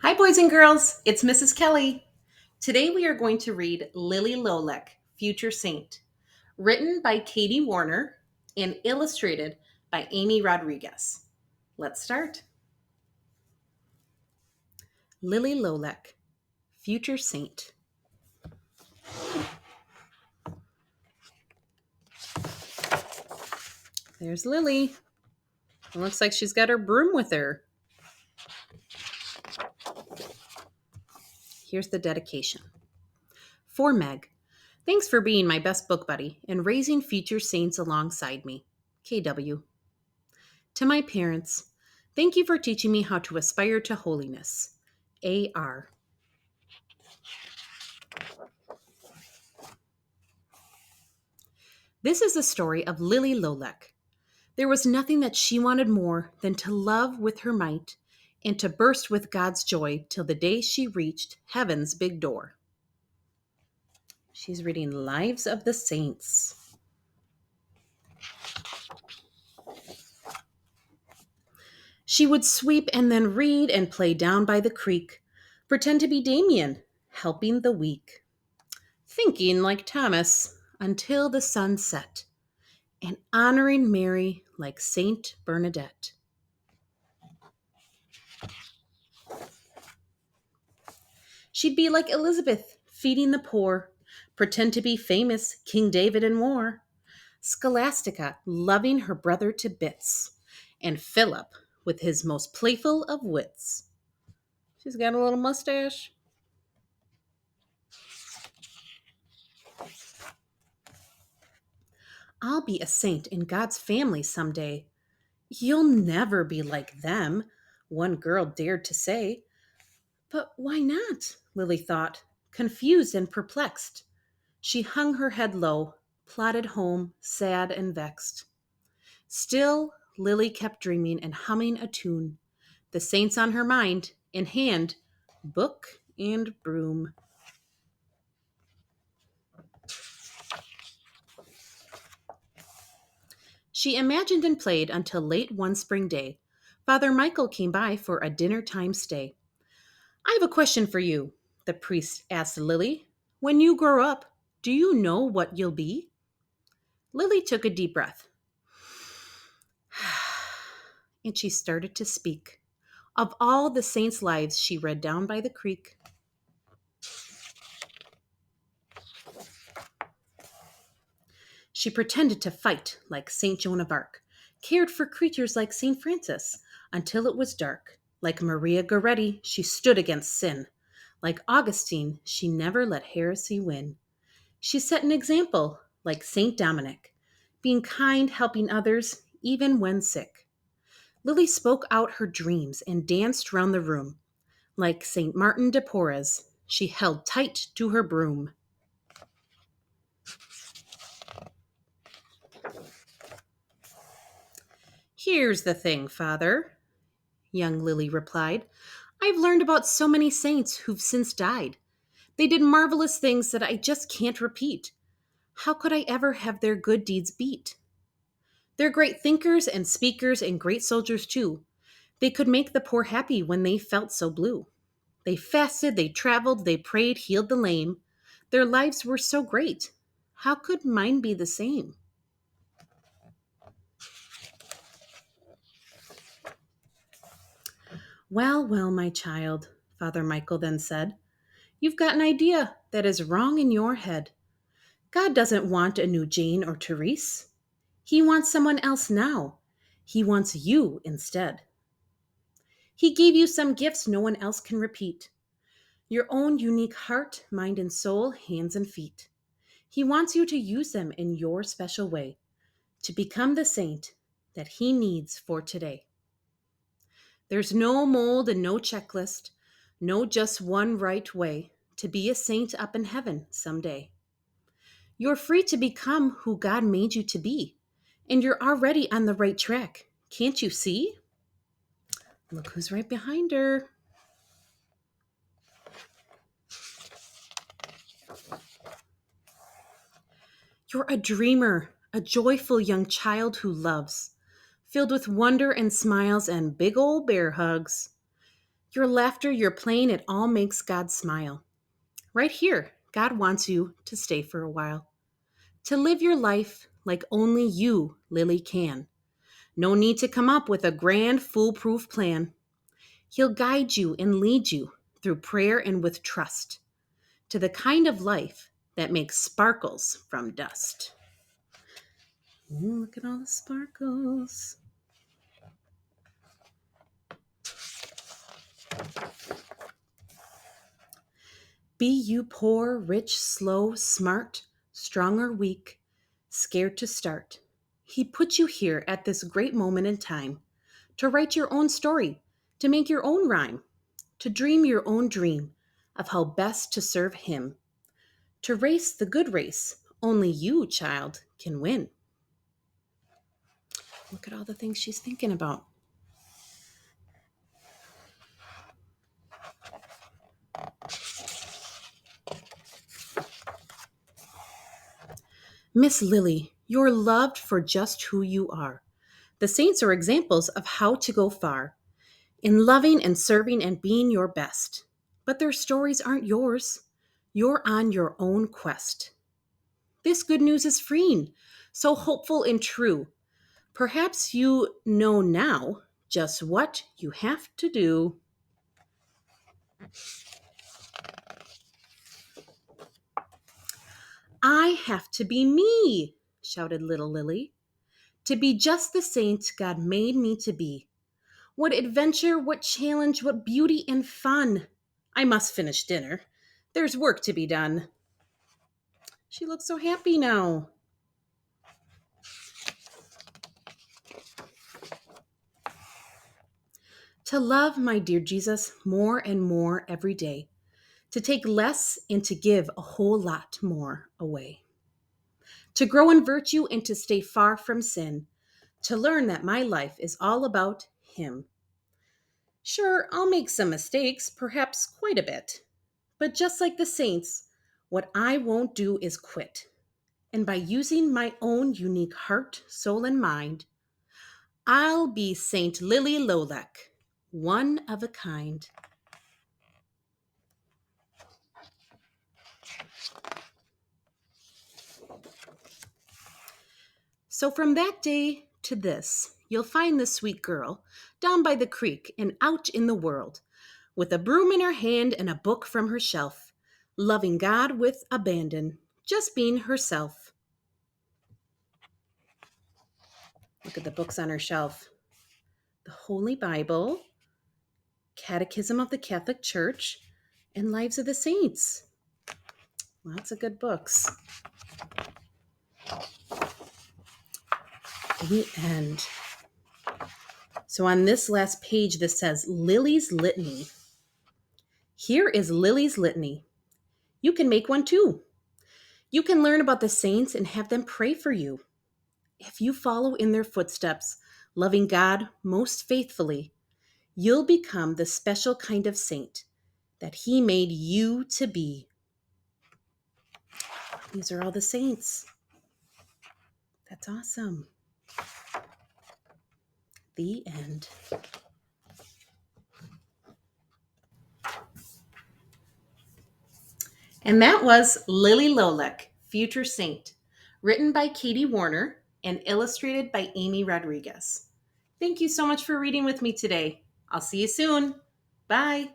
Hi, boys and girls. It's Mrs. Kelly. Today we are going to read Lily Lolek, Future Saint, written by Katie Warner and illustrated by Amy Rodriguez. Let's start. Lily Lolek, Future Saint. There's Lily. It looks like she's got her broom with her. Here's the dedication. For Meg, thanks for being my best book buddy and raising future saints alongside me. KW. To my parents, thank you for teaching me how to aspire to holiness. AR. This is the story of Lily Lolek. There was nothing that she wanted more than to love with her might and to burst with God's joy till the day she reached heaven's big door. She's reading Lives of the Saints. She would sweep and then read and play down by the creek, pretend to be Damien, helping the weak, thinking like Thomas until the sun set, and honoring Mary like Saint Bernadette. She'd be like Elizabeth, feeding the poor, pretend to be famous King David and more, Scholastica loving her brother to bits, and Philip with his most playful of wits. She's got a little mustache. I'll be a saint in God's family someday. You'll never be like them, one girl dared to say. But why not? Lily thought, confused and perplexed. She hung her head low, plodded home, sad and vexed. Still, Lily kept dreaming and humming a tune, the saints on her mind, in hand, book and broom. She imagined and played until late one spring day. Father Michael came by for a dinner time stay. I have a question for you, the priest asked Lily. When you grow up, do you know what you'll be? Lily took a deep breath, and she started to speak of all the saints' lives she read down by the creek. She pretended to fight like St. Joan of Arc, cared for creatures like St. Francis, until it was dark. Like Maria Goretti, she stood against sin. Like Augustine, she never let heresy win. She set an example, like St. Dominic, being kind, helping others, even when sick. Lily spoke out her dreams and danced round the room. Like St. Martin de Porres, she held tight to her broom. Here's the thing, Father, young Lily replied. I've learned about so many saints who've since died. They did marvelous things that I just can't repeat. How could I ever have their good deeds beat? They're great thinkers and speakers and great soldiers too. They could make the poor happy when they felt so blue. They fasted, they traveled, they prayed, healed the lame. Their lives were so great. How could mine be the same? Well, well, my child, Father Michael then said, you've got an idea that is wrong in your head. God doesn't want a new Jane or Therese. He wants someone else now. He wants you instead. He gave you some gifts no one else can repeat. Your own unique heart, mind, and soul, hands and feet. He wants you to use them in your special way to become the saint that he needs for today. There's no mold and no checklist, no just one right way to be a saint up in heaven someday. You're free to become who God made you to be, and you're already on the right track. Can't you see? Look who's right behind her. You're a dreamer, a joyful young child who loves, filled with wonder and smiles and big old bear hugs. Your laughter, your playing, it all makes God smile. Right here, God wants you to stay for a while, to live your life like only you, Lily, can. No need to come up with a grand, foolproof plan. He'll guide you and lead you through prayer and with trust to the kind of life that makes sparkles from dust. Ooh, look at all the sparkles. Be you poor, rich, slow, smart, strong or weak, scared to start. He put you here at this great moment in time to write your own story, to make your own rhyme, to dream your own dream of how best to serve Him, to race the good race only you, child, can win. Look at all the things she's thinking about. Miss Lily, you're loved for just who you are. The saints are examples of how to go far in loving and serving and being your best. But their stories aren't yours. You're on your own quest. This good news is freeing, so hopeful and true. Perhaps you know now just what you have to do. I have to be me, shouted little Lily, to be just the saint God made me to be. What adventure, what challenge, what beauty and fun. I must finish dinner. There's work to be done. She looks so happy now. To love my dear Jesus more and more every day. To take less and to give a whole lot more away. To grow in virtue and to stay far from sin. To learn that my life is all about Him. Sure, I'll make some mistakes, perhaps quite a bit. But just like the saints, what I won't do is quit. And by using my own unique heart, soul, and mind, I'll be Saint Lily Lolek, one of a kind. So from that day to this, you'll find this sweet girl down by the creek and out in the world, with a broom in her hand and a book from her shelf, loving God with abandon, just being herself. Look at the books on her shelf. The Holy Bible, Catechism of the Catholic Church, and Lives of the Saints. Lots of good books. The end. So on this last page, this says Lily's Litany. Here is Lily's Litany. You can make one too. You can learn about the saints and have them pray for you. If you follow in their footsteps, loving God most faithfully, you'll become the special kind of saint that He made you to be. These are all the saints. That's awesome. The end. And that was Lily Lolek, Future Saint, written by Katie Warner and illustrated by Amy Rodriguez. Thank you so much for reading with me today. I'll see you soon. Bye.